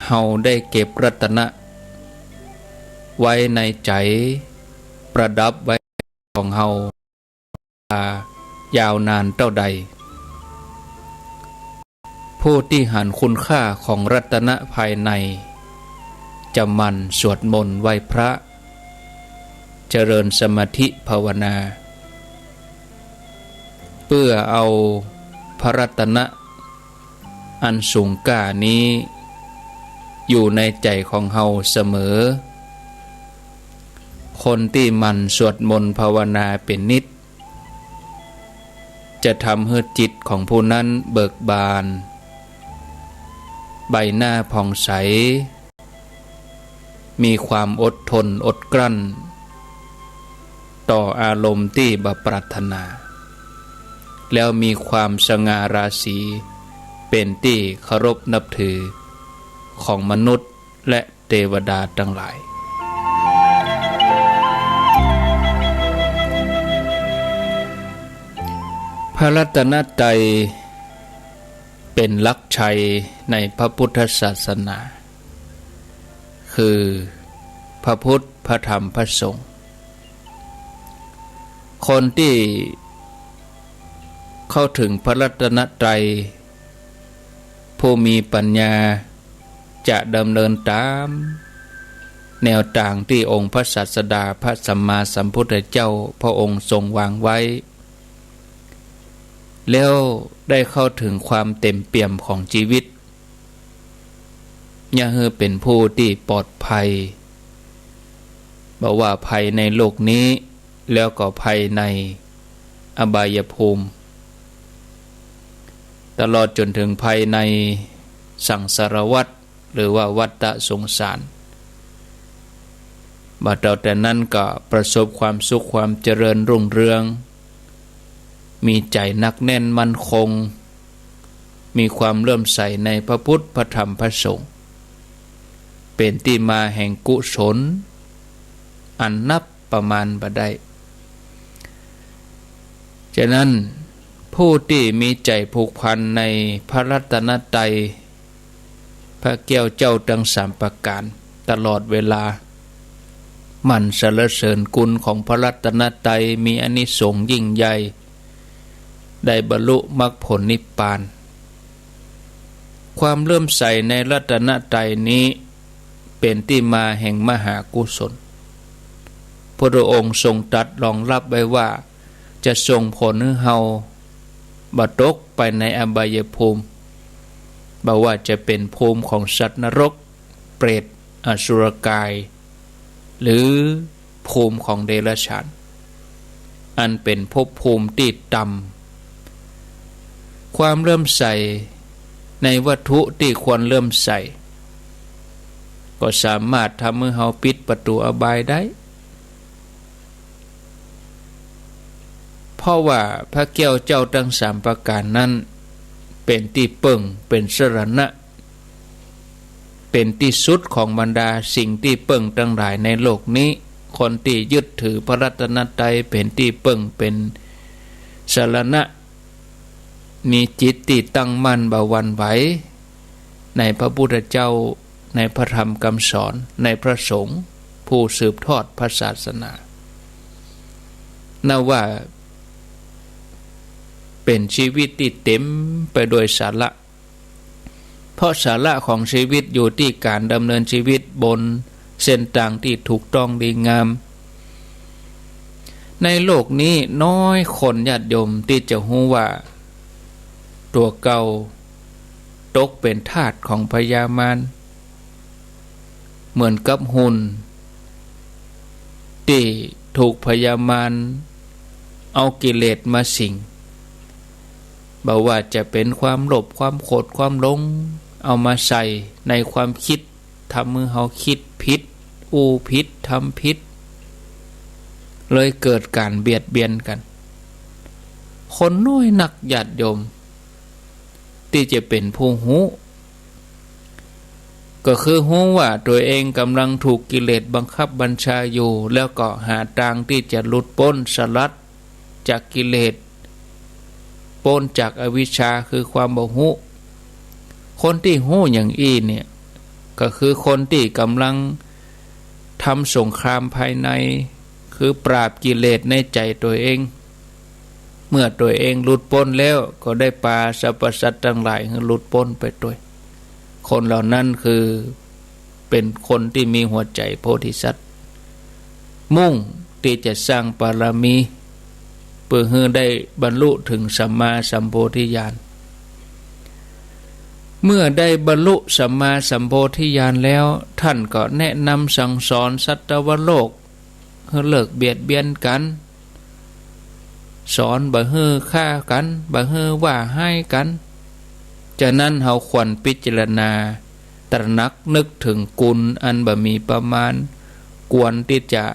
เฮาได้เก็บรัตนะไว้ในใจประดับไว้ของเฮายาวนานเท่าใดผู้ที่หันคุณค่าของรัตนะภายในจะมันสวดมนต์ไหว้พระเจริญสมาธิภาวนาเพื่อเอาพระรัตนะอันสูงก่านี้อยู่ในใจของเฮาเสมอคนที่มันสวดมนต์ภาวนาเป็นนิจจะทำให้จิตของผู้นั้นเบิกบานใบหน้าผ่องใสมีความอดทนอดกลั้นต่ออารมณ์ที่บปรารถนาแล้วมีความสง่าราศีเป็นที่เคารพนับถือของมนุษย์และเทวดาทั้งหลายพระรัตนตรัยเป็นหลักชัยในพระพุทธศาสนาคือพระพุทธพระธรรมพระสงฆ์คนที่เข้าถึงพระรัตนตรัยผู้มีปัญญาจะดำเนินตามแนวทางที่องค์พระศาสดาพระสัมมาสัมพุทธเจ้าพระองค์ทรงวางไว้แล้วได้เข้าถึงความเต็มเปี่ยมของชีวิตอย่าให้เป็นผู้ที่ปลอดภัยบอกว่าภัยในโลกนี้แล้วก็ภัยในอบายภูมิตลอดจนถึงภัยในสังสารวัฏหรือว่าวัฏสงสารบัดเราแต่นั้นก็ประสบความสุขความเจริญรุ่งเรืองมีใจหนักแน่นมั่นคงมีความเลื่อมใสในพระพุทธพระธรรมพระสงฆ์เป็นที่มาแห่งกุศลอันนับประมาณบ่ได้ฉะนั้นผู้ที่มีใจผูกพันในพระรัตนตรัยพระแก้วเจ้าทั้งสามประการตลอดเวลามันสรรเสริญคุณของพระรัตนตรัยมีอานิสงส์ยิ่งใหญ่ได้บรรลุมรรคผลนิพพานความเลื่อมใสในรัตนตรัยนี้เป็นที่มาแห่งมหากุศลพระองค์ทรงตรัสรองรับไว้ว่าจะส่งผลให้เฮาบัดตกไปในอบายภูมิบ่ว่าจะเป็นภูมิของสัตว์นรกเปรตอสุรกายหรือภูมิของเดรัจฉานอันเป็นภพภูมิที่ต่ำความเลื่อมใสในวัตถุที่ควรเลื่อมใสก็สามารถทำให้เฮาปิดประตูอบายได้เพราะว่าพระแก้วเจ้าทั้งสามประการนั้นเป็นที่เปิ่งเป็นสรณะเป็นที่สุดของบรรดาสิ่งที่เปิ่งทั้งหลายในโลกนี้คนที่ยึดถือพระรัตนตรัยเป็นที่เปิ่งเป็นสรณะมีจิตที่ตั้งมั่นบ่หวั่นไหวในพระพุทธเจ้าในพระธรรมคำสอนในพระสงฆ์ผู้สืบทอดพระศาสนานับว่าเป็นชีวิตที่เต็มไปด้วยสาระเพราะสาระของชีวิตอยู่ที่การดำเนินชีวิตบนเส้นทางที่ถูกต้องดีงามในโลกนี้น้อยคนญาติโยมที่จะรู้ว่าตัวเก่าตกเป็นทาสของพญามารเหมือนกับหุ่นที่ถูกพญามารเอากิเลสมาสิงบ่ว่าจะเป็นความโลภความโกรธความหลงเอามาใส่ในความคิดทำมือเฮาคิดผิดอู้ผิดทำผิดเลยเกิดการเบียดเบียนกันคนน้อยนักญาติโยมที่จะเป็นผู้รู้ก็คือรู้ว่าตัวเองกำลังถูกกิเลสบังคับบัญชาอยู่แล้วก็หาทางที่จะหลุดพ้นสลัดจากกิเลสพ้นจากอวิชชาคือความบ่รู้คนที่รู้อย่างอี้เนี่ย ก็คือคนที่กำลังทำสงครามภายในคือปราบกิเลสในใจตัวเองเมื่อตัวเองหลุดพ้นแล้วก็ได้ปาสรรพสัตว์ทั้งหลายให้หลุดพ้นไปด้วยคนเหล่านั้นคือเป็นคนที่มีหัวใจโพธิสัตว์มุ่งที่จะสร้างบารมีเพื่อให้ได้บรรลุถึงสัมมาสัมโพธิญาณเมื่อได้บรรลุสัมมาสัมโพธิญาณแล้วท่านก็แนะนำสั่งสอนสัตวโลกให้เลิกเบียดเบียนกันสอนบ่ให้ฆ่ากันบ่ให้ว่าให้กันฉะนั้นเฮาควรพิจารณาตระหนักนึกถึงกุลอันบ่มีประมาณควรที่จะ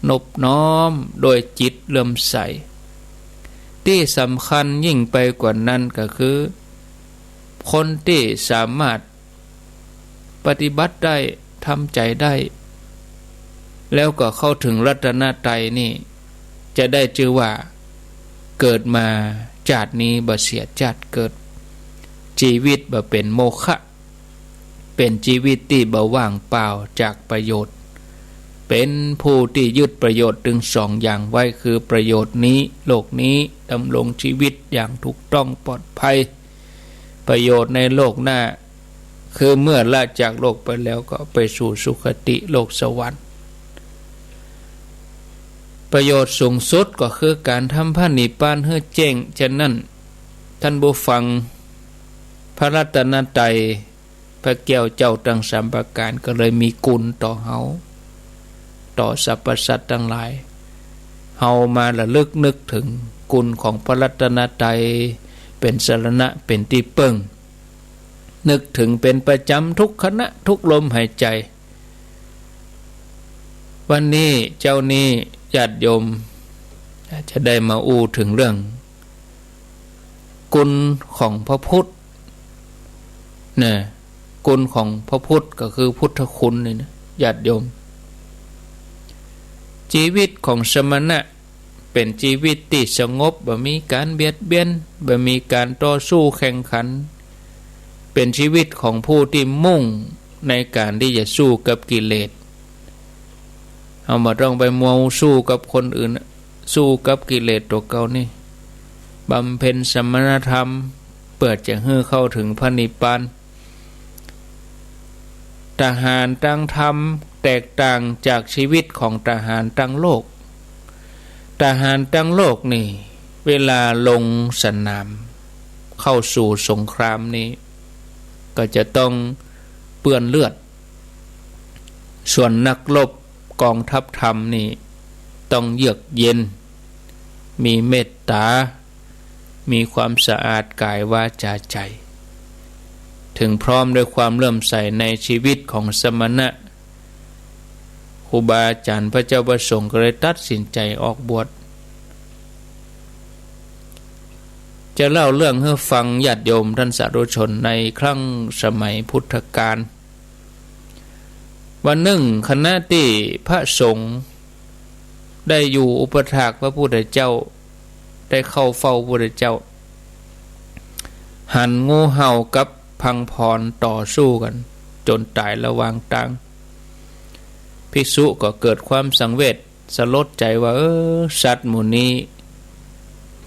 นบน้อมโดยจิตเลื่อมใสที่สำคัญยิ่งไปกว่านั้นก็คือคนที่สามารถปฏิบัติได้ทำใจได้แล้วก็เข้าถึงรัตนตรัยนี่จะได้ชื่อว่าเกิดมาชาตินี้บ่เสียชาติเกิดชีวิตบ่เป็นโมฆะเป็นชีวิตที่บ่ว่างเปล่าจากประโยชน์เป็นผู้ที่ยึดประโยชน์ถึงสองอย่างไว้คือประโยชน์นี้โลกนี้ดำรงชีวิตอย่างถูกต้องปลอดภัยประโยชน์ในโลกหน้าคือเมื่อละจากโลกไปแล้วก็ไปสู่สุคติโลกสวรรค์ประโยชน์สูงสุดก็คือการทำพระนิพพานให้แจ้งฉะนั้นท่านผู้ฟังพระรัตนตรัยพระแก้วเจ้าทั้งสามประการก็เลยมีกุลต่อเฮาต่อสรรพสัตว์ทั้งหลายเฮามาระลึกนึกถึงกุลของพระรัตนตรัยเป็นสรณะเป็นที่พึ่งนึกถึงเป็นประจำทุกขณะทุกลมหายใจวันนี้เจ้านี้ญาติโยมจะได้มาอู้ถึงเรื่องกุลของพระพุทธเนี่ยกุลของพระพุทธก็คือพุทธคุณนี่นะญาติโยมชีวิตของสมณะเป็นชีวิตที่สงบบ่มีการเบียดเบียนบ่มีการต่อสู้แข่งขันเป็นชีวิตของผู้ที่มุ่งในการที่จะสู้กับกิเลสเอามาต้องไปมัวสู้กับคนอื่นสู้กับกิเลสตัวเก่านี่บำเพ็ญสมณธรรมเปิดจะให้เข้าถึงพระนิพพานทหารตั้งธรรมแตกต่างจากชีวิตของทหารตั้งโลกทหารตั้งโลกนี่เวลาลงสนามเข้าสู่สงครามนี้ก็จะต้องเปื้อนเลือดส่วนนักรบกองทัพธรรมนี่ต้องเยือกเย็นมีเมตตามีความสะอาดกายวาจาใจถึงพร้อมด้วยความเลื่อมใสในชีวิตของสมณะครูบาอาจารย์พระเจ้าประสงค์ก็เลยตัดสินใจออกบวชจะเล่าเรื่องให้ฟังญาติโยมท่านสาธุชนในครั้งสมัยพุทธกาลวันหนึ่งคณะที่พระสงฆ์ได้อยู่อุปถากพระพุทธเจ้าได้เข้าเฝ้าพระพุทธเจ้าหันงูเห่ากับพังพรต่อสู้กันจนตายระหว่างทางภิกษุก็เกิดความสังเวชสลดใจว่าสัตว์หมู่นี้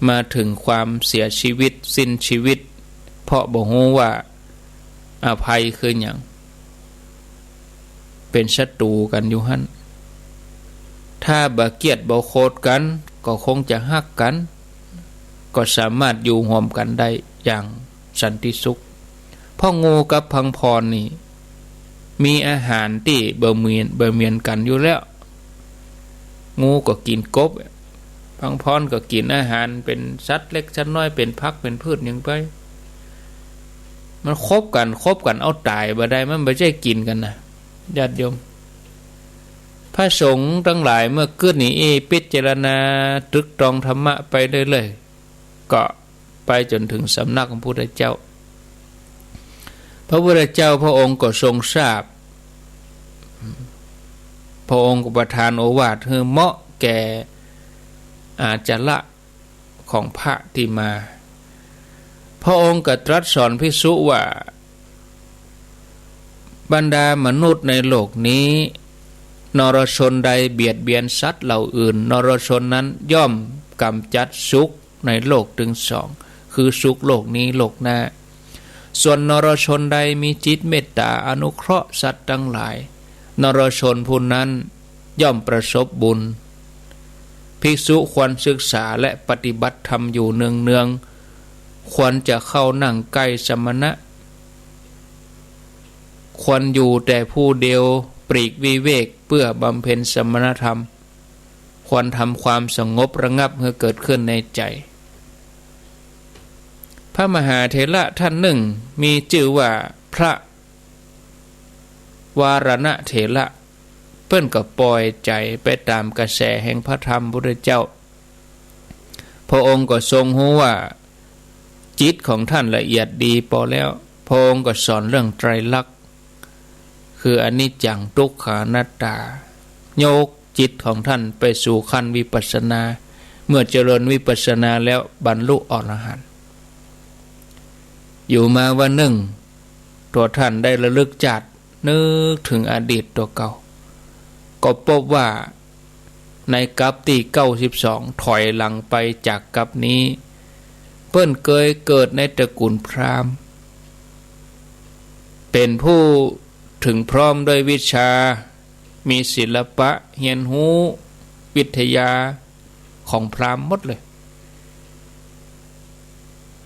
มาถึงความเสียชีวิตสิ้นชีวิตเพราะบ่ฮู้ว่าอภัยคือหยังเป็นศัตรูกันอยู่หั่นถ้าบ่เกลียดบ่โคตรกันก็คงจะฮักกันก็สามารถอยู่ร่วมกันได้อย่างสันติสุขเพราะงูกับพังพรนี่มีอาหารที่บ่เหมือนกันอยู่แล้วงูก็กินกบพังพรก็กินอาหารเป็นสัตว์เล็กสัตว์น้อยเป็นผักเป็นพืชอย่างไปมันคบกันเอาตายบ่ได้มันบ่ใช่กินกันนะญาติโยมพระสงฆ์ทั้งหลายเมื่อคืนนี้พิจารณาตรึกตรองธรรมะไปเรื่อยๆก็ไปจนถึงสำนักของพระพุทธเจ้าพระพุทธเจ้าพระองค์ก็ทรงทราบพระองค์ก็ประทานโอวาทให้เหมาะแก่อาจาระของพระที่มาพระองค์ก็ตรัสสอนภิกษุว่า บรรดามนุษย์ในโลกนี้นรชนใดเบียดเบียนสัตว์เหล่าอื่นนรชนนั้นย่อมกำจัดสุขในโลกถึงสองคือสุขโลกนี้โลกหน้าส่วนนรชนใดมีจิตเมตตาอนุเคราะห์สัตว์ทั้งหลายนรชนผู้นั้นย่อมประสบบุญภิกษุควรศึกษาและปฏิบัติธรรมอยู่เนืองๆควรจะเข้านั่งใกล้สมณะควรอยู่แต่ผู้เดียวปลีกวิเวกเพื่อบำเพ็ญสมณธรรมควรทำความสงบระงับให้เกิดขึ้นในใจพระมหาเถระท่านหนึ่งมีชื่อว่าพระวารณเถระเพิ่นก็ปล่อยใจไปตามกระแสแห่งพระธรรมพุทธเจ้าพระองค์ก็ทรงรู้ว่าจิตของท่านละเอียดดีพอแล้วพระองค์ก็สอนเรื่องไตรลักษณ์คืออนิจจังทุกขังอนัตตาโยกจิตของท่านไปสู่ขั้นวิปัสสนาเมื่อเจริญวิปัสสนาแล้วบรรลุอรหันต์อยู่มาวันหนึ่งตัวท่านได้ระลึกจัดนึกถึงอดีตตัวเก่าก็พบว่าในกัปที่92ถอยหลังไปจากกัปนี้เพิ่นเคยเกิดในตระกูลพราหมณ์เป็นผู้ถึงพร้อมด้วยวิชามีศิลปะเรียนรู้วิทยาของพราหมณ์หมดเลย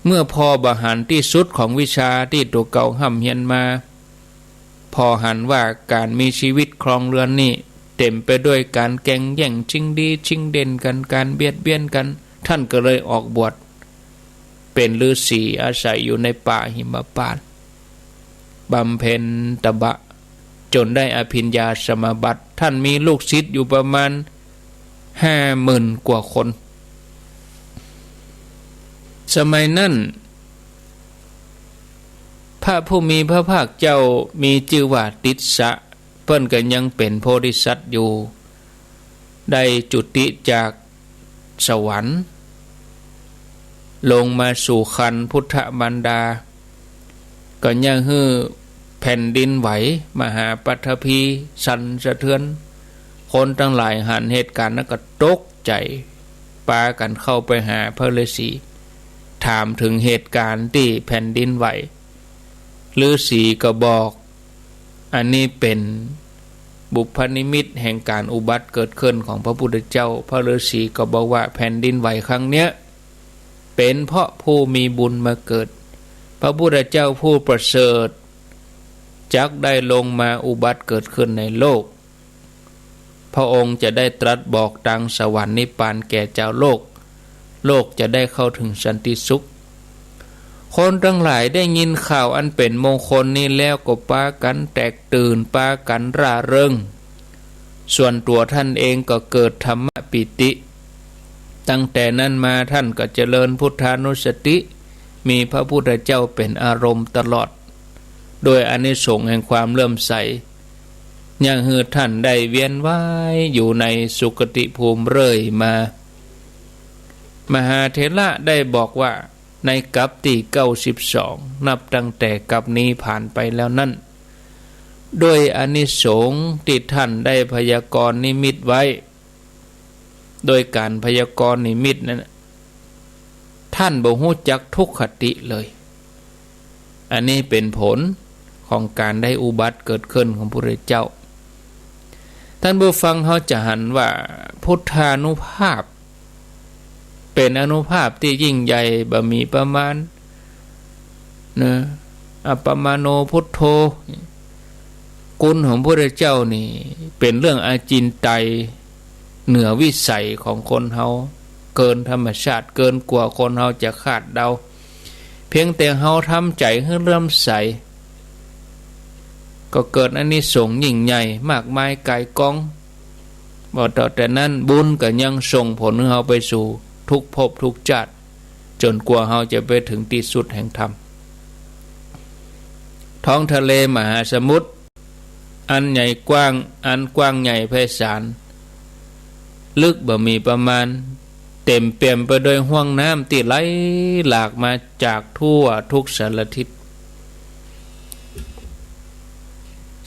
เมื่อพอบาหันที่สุดของวิชาที่ตัวเก่าห้ำเฮียนมาพอหันว่าการมีชีวิตครองเรือนนี่เต็มไปด้วยการแข่งแย่งชิงดีชิงเด่นกันการเบียดเบียนกันท่านก็เลยออกบวชเป็นฤาษีอาศัยอยู่ในป่าหิมพานต์บำเพ็ญตบะจนได้อภิญญาสมาบัติท่านมีลูกศิษย์อยู่ประมาณ 50,000 กว่าคนสมัยนั้นพระผู้มีพระภาคเจ้ามีชื่อว่าติสสะเพิ่นก็ยังเป็นโพธิสัตว์อยู่ได้จุติจากสวรรค์ลงมาสู่คันพุทธมารดาก็ยังฮือแผ่นดินไหวมหาปัทภีสั่นสะเทือนคนทั้งหลายหันเหตุการณ์นั้นก็ตกใจปากันเข้าไปหาพระฤาษีถามถึงเหตุการณ์ที่แผ่นดินไหวฤาษีก็บอกอันนี้เป็นบุพนิมิตแห่งการอุบัติเกิดขึ้นของพระพุทธเจ้าพระฤาษีก็บอกว่าแผ่นดินไหวครั้งเนี้ยเป็นเพราะผู้มีบุญมาเกิดพระพุทธเจ้าผู้ประเสริฐจักได้ลงมาอุบัติเกิดขึ้นในโลกพระองค์จะได้ตรัสบอกทางสวรรค์นิพพานแก่เจ้าโลกโลกจะได้เข้าถึงสันติสุขคนทั้งหลายได้ยินข่าวอันเป็นมงคลนี้แล้วก็พากันแตกตื่นพากันร่าเริงส่วนตัวท่านเองก็เกิดธรรมปิติตั้งแต่นั้นมาท่านก็เจริญพุทธานุสติมีพระพุทธเจ้าเป็นอารมณ์ตลอดโดยอานิสงส์แห่งความเลื่อมใสยังฮือท่านได้เวียนว่ายอยู่ในสุคติภูมิเรื่อยมามหาเถระได้บอกว่าในกัปที่92นับตั้งแต่กัปนี้ผ่านไปแล้วนั้นโดยอานิสงส์ที่ท่านได้พยากรณ์นิมิตไว้โดยการพยากรณ์นิมิตนั้นท่านบ่ฮู้จักทุกขติเลยอันนี้เป็นผลของการได้อุบัติเกิดขึ้นของพระพุทธเจ้าท่านผู้ฟังเขาจะหันว่าพุทธานุภาพเป็นอนุภาพที่ยิ่งใหญ่บ่มีประมาณนะอัปปมาโนพุทโธคุณของพระพุทธเจ้านี่เป็นเรื่องอาจินไตยเหนือวิสัยของคนเฮาเกินธรรมชาติเกินกว่าคนเฮาจะคาดเดาเพียงแต่เฮาทำใจให้เลื่อมใสก็เกิดอานิสงส์ยิ่งใหญ่มากมายไกลกองบ่ต่อแต่นั้นบุญก็ยังส่งผลให้เฮาไปสู่ทุกภพทุกชาติจนกว่าเฮาจะไปถึงที่สุดแห่งธรรมท้องทะเลมหาสมุทรอันใหญ่กว้างอันกว้างใหญ่ไพศาลลึกบ่มีประมาณเต็มเปี่ยมไปด้วยห้วงน้ำที่ไหลหลากมาจากทั่วทุกสารทิศ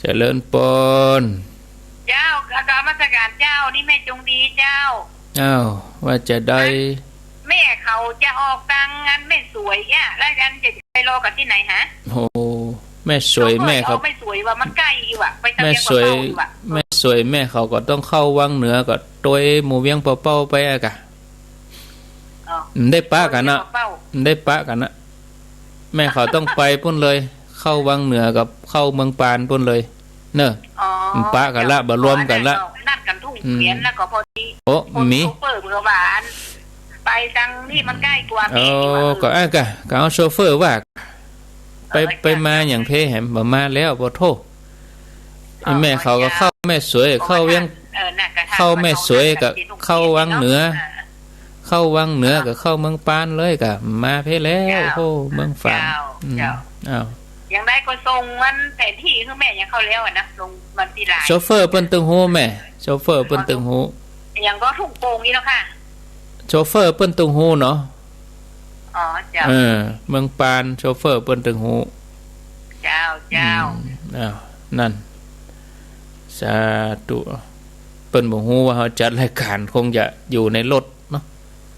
เจริญปนเจ้าอาการมาตรการเจ้านี่แม่จงดีเจ้าอ้าวว่าจะได้แม่เขาจะออกตังงานไม่สวยเนี่ยแล้วกันจะไปรอกันที่ไหนฮะโอ้แม่สวยแม่เขาไม่สวยว่ามันใกล้ว่ะไปทำแม่สวยแม่สวยแม่เขาก็ต้องเข้าวังเหนือก็ตัวหมู่เวียงเป้าไปอะกะได้ปะกันนะได้ปะกันนะแม่เขาต้องไปพุ่นเลยเข้าวังเหนือกับเข้าเมืองปานพุ่นเลยเนอะปะกันละบ่รวมกันละนัดกันทุ่งเขียนแล้วก็พอดีโอ้มีเปิดเมื่อวานไปจังนี่มันใกล้กว่าแม่ก็อะกะก็เอาโชเฟอร์ว่าไปมาอย่างเพแหมบ่มาแล้วบ่โทษแม่เขาก็เข้าแม่สวยเข้าเวียงเข้าแม่สวยก็เข้าวังเหนือเข้าวังเหนือก็เข้าเมืองปานเลยก็มาเพแล้วโอ้เมืองฝางอ้าวอย่างได้ก็ส่งมันแผนที่คือแม่ยังเข้าแล้วนะลงมันตีลายโชเฟอร์เปิ้นตึงหูแม่โชเฟอร์เปิ้นตึงหูอย่างก็ทุ่งโป่งนี่แล้วค่ะโชเฟอร์เปิ้นตึงหูเนาะอ๋อเจ้าเมืองปานโชเฟอร์เปิ้นตึงหูเจ้าอ้าวนั่นสาธุเปิ้นบ่ฮู้ว่าเฮาจัดรายการคงจะอยู่ในรถเนาะ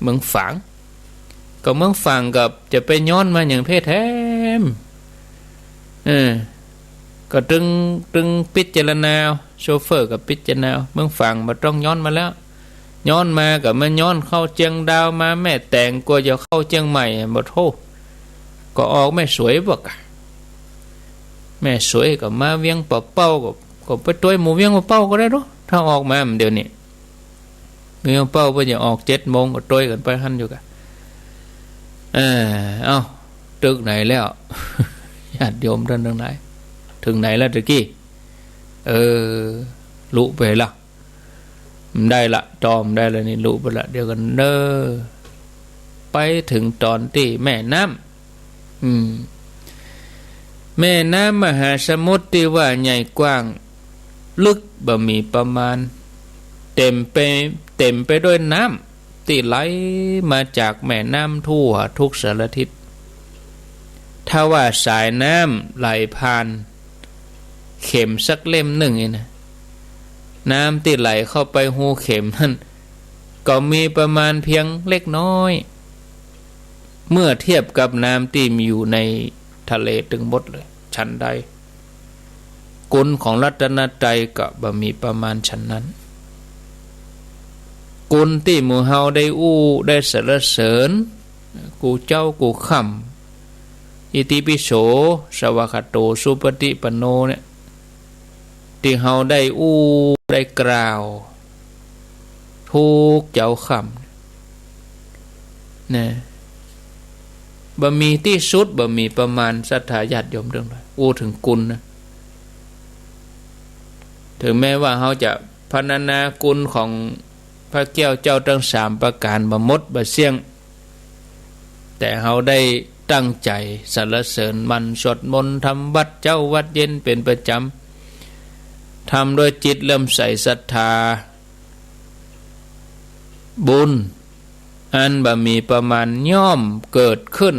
เมืองฝางก็เมืองฝางกับจะไปย้อนมาอย่างเพศแท้ก็ตึงพิจารณาโชเฟอร์กับพิจารณาเมืองฝางบ่ต้องย้อนมาแล้วย้อนมากับมันย้อนเข้าเจียงดาวมาแม่แต่งกลัวจะเข้าเจียงใหม่บ่โทษก็ออกแม่สวยบ่กะแม่สวยก็มาเวียงเป้าก็ไปต้วยหมู่เวียงเป้าก็ได้เนาะถ้าออกมาเดี๋ยวนี้เวียงเป้าเพิ่นจะออก 7 โมงก็ต้วยกันไปหั่นอยู่กะเอ้าตึกไหนแล้วญาติโยมท่านทั้งหลายถึงไหนแล้วตะกี้ลุไปละได้ละจอมได้แล้วนี่ลุไปละเดี๋ยวกันไปถึงตอนที่แม่น้ำแม่น้ำมหาสมุทรที่ว่าใหญ่กว้างลึกบ่มีประมาณเต็มไปด้วยน้ำที่ไหลมาจากแม่น้ำทั่วทุกสารทิศถ้าว่าสายน้ำไหลผ่านเข็มสักเล่มหนึ่งนี่นะน้ำที่ไหลเข้าไปหูเข็มนั่นก็มีประมาณเพียงเล็กน้อยเมื่อเทียบกับน้ำที่มีอยู่ในทะเลตึงหมดเลยชั้นใดกุลของรัตนตรัยก็บ่มีประมาณชั้นนั้นกุลที่หมู่เฮาได้ได้สรรเสริญกูเจ้ากูค่ำอิติปิโสสวากขาโตสุปฏิปันโนเนี่ยที่เฮาได้ได้กล่าวทุกเจ้าค่ำเนี่ยบ่มีที่สุดบ่มีประมาณศรัทธาญาติโยมเรื่องไรถึงกุลนะถึงแม้ว่าเฮาจะพรรณนากุลของพระแก้วเจ้าทั้ง3ประการบ่หมดบ่เสี่ยงแต่เฮาได้ตั้งใจสรรเสริญมันสวดมนต์ทำวัดเจ้าวัดเย็นเป็นประจำทำโดยจิตเริ่มใส่ศรัทธาบุญอันบ่มีประมาณย่อมเกิดขึ้น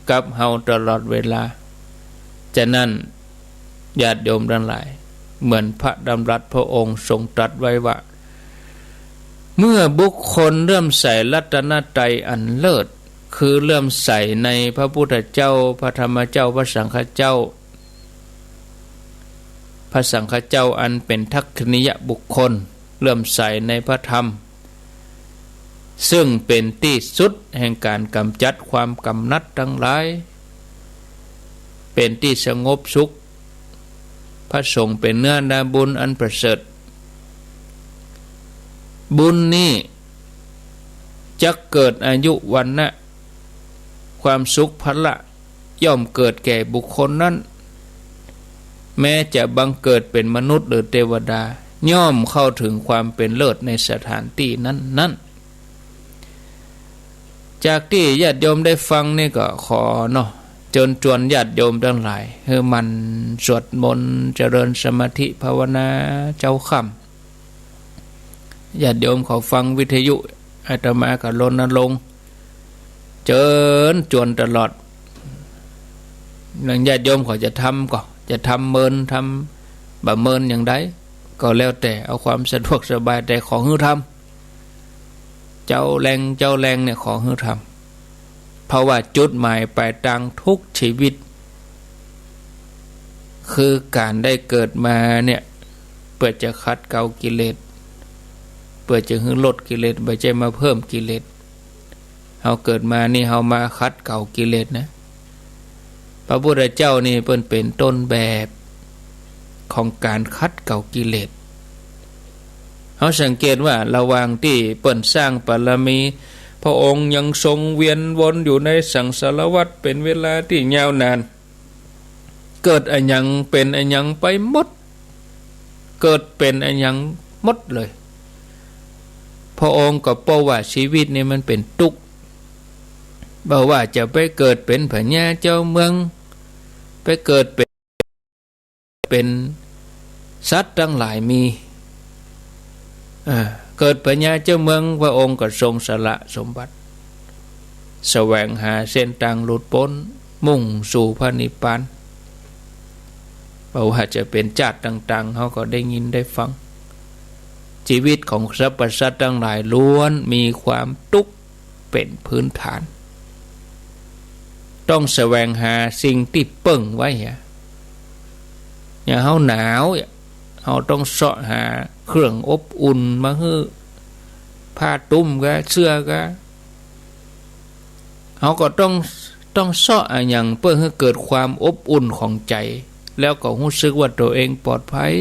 กับเฮาตลอดเวลาฉะนั้นญาติโยมทั้งหลายเหมือนพระดำรัสพระองค์ทรงตรัสไว้ว่าเมื่อบุคคลเริ่มใส่รัตนตรัยอันเลิศคือเริ่มใส่ในพระพุทธเจ้าพระธรรมเจ้าพระสังฆเจ้าพระสังฆเจ้าอันเป็นทักขิณยบุคคลเริ่มใส่ในพระธรรมซึ่งเป็นที่สุดแห่งการกำจัดความกำนัดทั้งหลายเป็นที่สงบสุขพระสงฆ์เป็นเนื้อนาบุญอันประเสริฐบุญนี้จะเกิดอายุวันนะความสุขพละย่อมเกิดแก่บุคคลนั้นแม้จะบังเกิดเป็นมนุษย์หรือเทวดาย่อมเข้าถึงความเป็นเลิศในสถานที่นั้นจากที่ญาติโยมได้ฟังนี่ก็ขอเนาะจนจวนญาติโยมทั้งหลายให้มันสวดมนต์เจริญสมาธิภาวนาเจ้าค่ำญาติโยมเขาฟังวิทยุอาตมาก็รณรงค์เจิญจวนตลอดหลังญาติโยมเขาจะทำก็จะทำเมินท บะเมินอย่างใดก็แล้วแต่เอาความสะดวกสบายแต่ขอให้ทำเจ้าแรงเนี่ยขอให้ทำเพราะว่าจุดหมายปลายทางทุกชีวิตคือการได้เกิดมาเนี่ยเพื่อจะขัดเกลากิเลสเพื่อจะให้ลดกิเลสไม่ใช่มาเพิ่มกิเลสเฮาเกิดมานี่เฮามาขัดเกลากิเลสนะพระพุทธเจ้านี่เป็นต้นแบบของการขัดเกลากิเลสเฮาสังเกตว่าระหว่างที่เปิ้นสร้างบารมีพระองค์ยังทรงเวียนวนอยู่ในสังสารวัฏเป็นเวลาที่ยาวนานเกิดอันยังเป็นอันยังไปหมดเกิดเป็นอันยังหมดเลยพระองค์ก็บอกว่าชีวิตนี่มันเป็นทุกข์บอกว่าจะไปเกิดเป็นพญาเจ้าเมืองไปเกิดเป็นสัตว์ทั้งหลายมีเกิดพญาเจ้าเมืองพระองค์ก็ทรงสละสมบัติแสวงหาเส้นทางหลุดพ้นมุ่งสู่พระนิพพานบอกว่าจะเป็นชาติต่างๆเขาก็ได้ยินได้ฟังชีวิตของสรรพสัตว์ทั้งหลายล้วนมีความทุกข์เป็นพื้นฐานต้องแสวงหาสิ่งที่เปิ่งไว้อย่างเขาหนาวเขาต้องเสาะหาเครื่องอบอุ่นมาให้ผ้าตุ้มก็เสื้อก็เขาก็ต้องเสาะอย่างเพื่อให้เกิดความอบอุ่นของใจแล้วก็รู้สึกว่าตัวเองปลอดภัย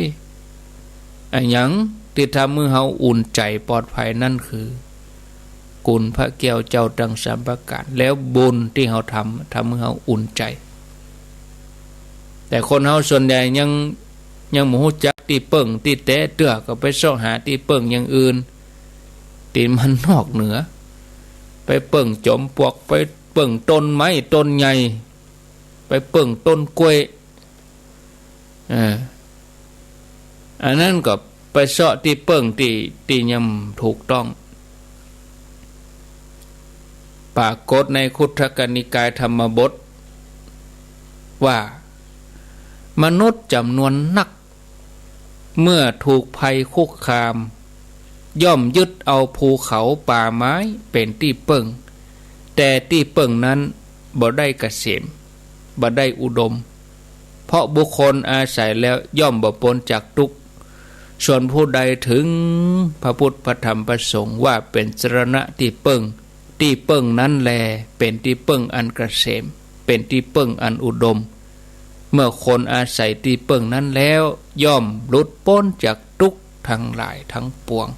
อย่างที่ทำให้เขาอุ่นใจปลอดภัยนั่นคือกุลพระแก้วเจ้าทั้งสามประการแล้วบุญที่เขาทำให้เขาอุ่นใจแต่คนเขาส่วนใหญ่ยังหมูจักที่เปิ่งที่แตะเตื้อก็ไปเสาะหาที่เปิ่งอย่างอื่นที่มันนอกเหนือไปเปิ่งจอมปลวกไปเปิ่งต้นไม้ต้นใหญ่ไปเปิ่งต้นกล้วยอันนั้นก็ไปเสาะที่เปิ่งที่ยังถูกต้องปรากฏในคุตทกนิกายธรรมบทว่ามนุษย์จำนวนนักเมื่อถูกภัยคุกคามย่อมยึดเอาภูเขาป่าไม้เป็นที่เปิ่งแต่ที่เปิ่งนั้นบ่ได้เกษมบ่ได้อุดมเพราะบุคคลอาศัยแล้วย่อมบ่พ้นจากทุกข์ส่วนผู้ใดถึงพระพุทธพระธรรมพระสงฆ์ว่าเป็นสรณะที่เปิ่งนั้นแลเป็นที่เปิ่งอันเกษมเป็นที่เปิ่งอันอุดมเมื่อคนอาศัยที่เปิ่งนั้นแล้วย่อมหลุดพ้นจากทุกข์ทั้งหลายทั้งปวง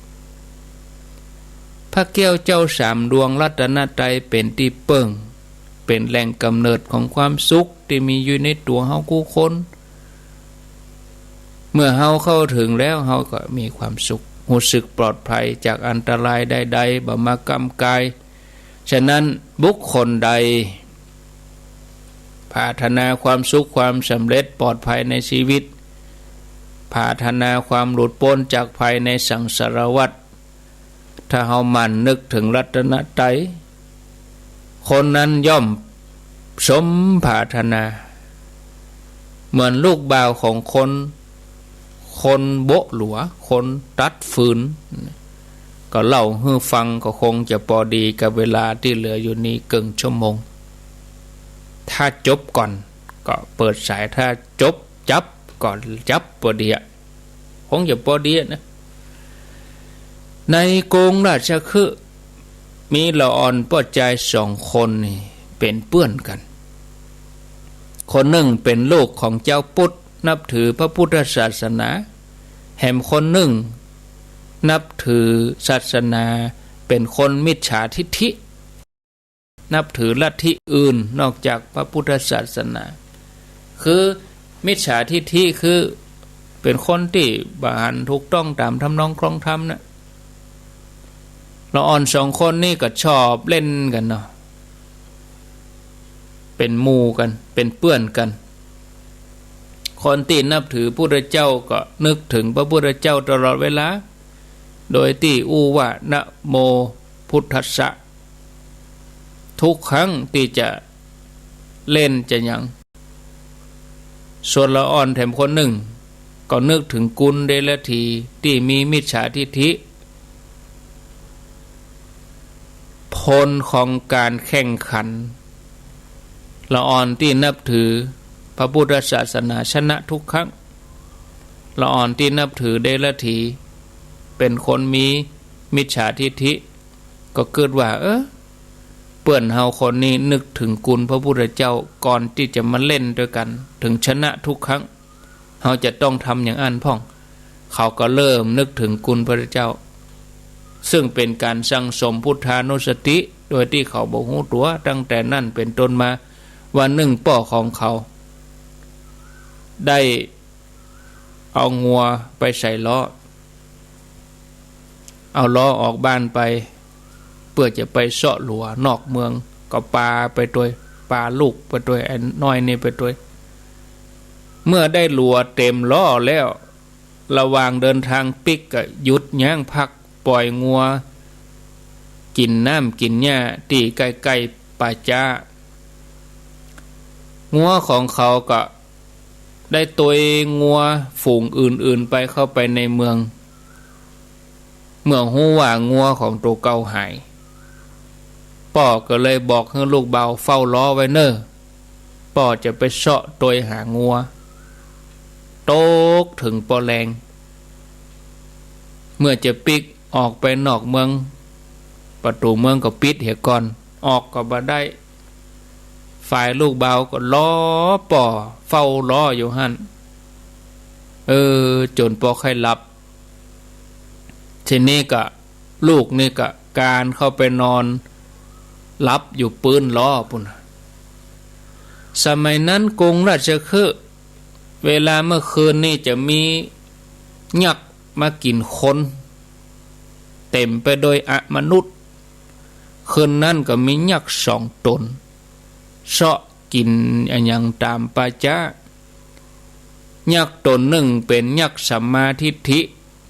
พระแก้วเจ้าสามดวงรัตนตรัยเป็นที่เปิ่งเป็นแหล่งกำเนิดของความสุขที่มีอยู่ในตัวเฮาคู่คนเมื่อเฮาเข้าถึงแล้วเฮาก็มีความสุขรู้สึกปลอดภัยจากอันตรายใดๆบ่มากำกายฉะนั้นบุคคลใดปรารถนาความสุขความสำเร็จปลอดภัยในชีวิตปรารถนาความหลุดพ้นจากภัยในสังสารวัฏถ้าเฮาหมั่นนึกถึงรัตนตรัยคนนั้นย่อมสมปรารถนาเหมือนลูกบ่าวของคนโบะหลัวคนตัดฟืนก็เล่าให้ฟังก็คงจะพอดีกับเวลาที่เหลืออยู่นี้เกินชั่วโมงถ้าจบก่อนก็เปิดสายถ้าจบจับก่อนจับพอดีคงจะพอดีนะในกรุงราชคฤห์มีละอ่อนป้อใจสองคนนี่เป็นเพื่อนกันคนหนึ่งเป็นลูกของเจ้าพุทธนับถือพระพุทธศาสนาแถมคนหนึ่งนับถือศาสนาเป็นคนมิจฉาทิฐินับถือลัทธิอื่นนอกจากพระพุทธศาสนาคือมิจฉาทิฐิคือเป็นคนที่บ่หันถูกต้องตามทำนองครองธรรมนะละอ่อนสองคนนี่ก็ชอบเล่นกันเนาะเป็นหมู่กันเป็นเพื่อนกันคนที่นับถือพระพุทธเจ้าก็นึกถึงพระพุทธเจ้าตลอดเวลาโดยที่อู้ว่านะโมพุทธัสสะทุกครั้งที่จะเล่นจะยังส่วนละอ่อนแถมคนหนึ่ง ก็นึกถึงกุลเดรัจฉีที่มีมิจฉาทิฏฐิผลของการแข่งขันละอ่อนที่นับถือพระพุทธศาสนาชนะทุกครั้งละอ่อนที่นับถือเดรัจฉีเป็นคนมีมิจฉาทิฏฐิก็เกิดว่าเปื่อนเฮาคนนี้นึกถึงกุลพระพุทธเจ้าก่อนที่จะมาเล่นด้วยกันถึงชนะทุกครั้งเฮาจะต้องทำอย่างอันพ่องเขาก็เริ่มนึกถึงกุลพระเจ้าซึ่งเป็นการสั่งสมพุทธานุสติโดยที่เขาบ่ฮู้ตัวตั้งแต่นั้นเป็นต้นมาวันหนึ่งป่อของเขาได้เอางัวไปใส่ล้อเอาล้อออกบ้านไปเพื่อจะไปเสาะหลัวนอกเมืองก็ปาไปด้วยปาลูกไปด้วยไอ้น้อยนี่ไปด้วยเมื่อได้หลัวเต็มล้อแล้วระหว่างเดินทางปิกก็หยุดยั้งพักปล่อยงัวกินน้ำกินหญ้าตีใกล้ๆป่าจ้างัวของเขาก็ได้ตัวงัวฝูงอื่นๆไปเข้าไปในเมืองเมื่อฮู้ว่างัวของตัวเก่าหายป่อก็เลยบอกให้ลูกเบาเฝ้าล้อไว้เน้อป่อจะไปเสาะตัวหางัวโตกถึงปอแรงเมื่อจะปิกออกไปนอกเมืองประตูเมืองก็ปิดเหี่ยก่อนออกก็บ่ได้ฝ่ายลูกเบาก็ล้อป่อเฝ้าล้ออยู่หั่นจนป่อใครหลับทีนี้ก็ลูกนี่ก็การเข้าไปนอนรับอยู่ปืนล้อปุ่นสมัยนั้นกรุงราชคฤห์เวลาเมื่อคืนนี่จะมียักษ์มากินคนเต็มไปโดยอมนุษย์คืนนั้นก็มียักษ์2 ตนเสาะกินอย่างตามป่าจ้ายักษ์ตนหนึ่งเป็นยักษ์สัมมาทิฏฐิ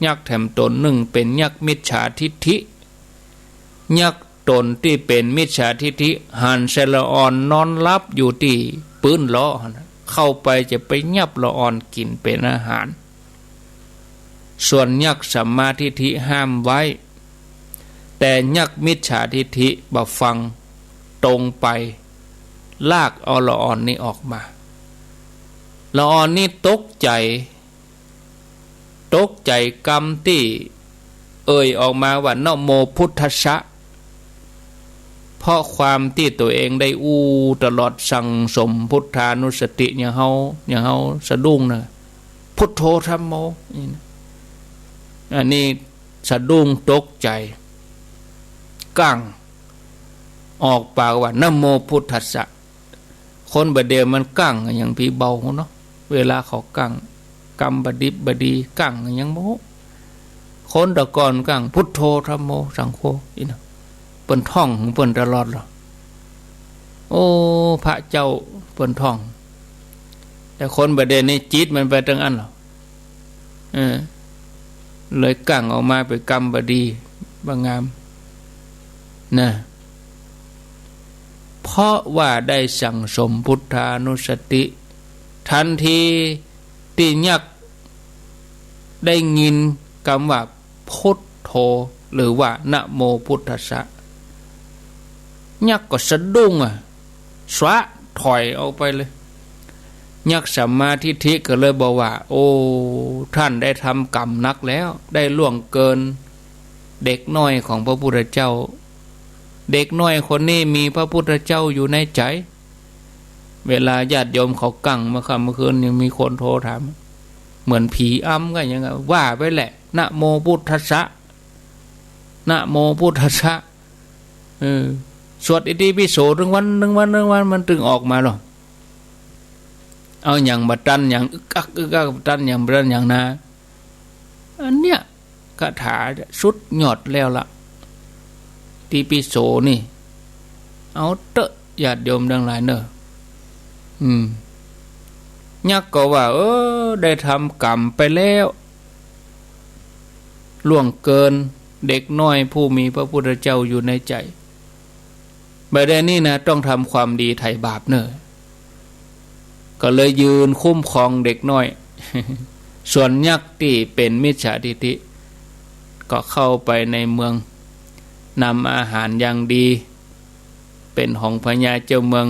ยักษ์แถมตนหนึ่งเป็นยักษ์มิจฉาทิฏฐิยักษ์ตนที่เป็นมิจฉาทิฏฐิหันเซละอ่อนนอนรับอยู่ที่ปืนล้อเข้าไปจะไปยับละอ่อนกินเป็นอาหารส่วนยักษ์สัมมาทิฏฐิห้ามไว้แต่ยักษ์มิจฉาทิฏฐิบ่ฟังตรงไปลากเอาละอ่อนนี้ออกมาละอ่อนนี้ตกใจกรรมที่ออกมาว่านะโมพุทธัสสะเพราะความที่ตัวเองได้ตลอดสั่งสมพุทธานุสติอย่างเฮาสะดุ้งนะพุทโธธัมโมอันนี้สะดุ้งตกใจกั้งออกปากว่านะโมพุทธัสสะคนบดเดียวมันกั้งอย่างพี่เบาเนาะเวลาเขากั้งกรรมบดิบบดีกั้งอย่างโมคนตะกอนกั้งพุทโธธัมโมสังโฆอีนะเปิ้นท่องของเปิ้นตลอดหรอโอ้พระเจ้าเปิ้นท่องแต่คนบดเดียวนี่จิตมันไปตั้งอันหรอเลยกั้งออกมาเป็นกรรมบดีบางงามนะเพราะว่าได้สั่งสมพุทธานุสติทันทีที่ยักษ์ได้ยินคำว่าพุทโธหรือว่านะโมพุทธัสสะยักษ์ก็สะดุ้งสวะถอยออกไปเลยยักษ์สัมมาทิฏฐิก็เลยบอกว่าโอ้ท่านได้ทำกรรมนักแล้วได้ล่วงเกินเด็กน้อยของพระพุทธเจ้าเด็กน้อยคนนี้มีพระพุทธเจ้าอยู่ในใจเวลาญาติโยมเขากั้งเมื่อคืนยังมีคนโทรถามเหมือนผีอ้ำกันยังไงว่าไปแหละนะโมพุทธัสสะนะโมพุทธัสสะสวดอิติปิโสถึงวันมันถึงออกมาหรอเอาอย่างบัตันอย่างอึกอักตันอย่างบัตันอย่างนาอันเนี้ยคาถาสุดยอดแล้วล่ะอิติปิโสนี่เอาเตอะญาติโยมทั้งหลายเนอะยักษ์ก็ว่าได้ทำกรรมไปแล้วล่วงเกินเด็กน้อยผู้มีพระพุทธเจ้าอยู่ในใจแบบนี้นะต้องทำความดีไถ่บาปเนอะก็เลยยืนคุ้มครองเด็กน้อย ส่วนยักษ์ที่เป็นมิจฉาทิฏฐิก็เข้าไปในเมืองนำอาหารอย่างดีเป็นของพญาเจ้าเมือง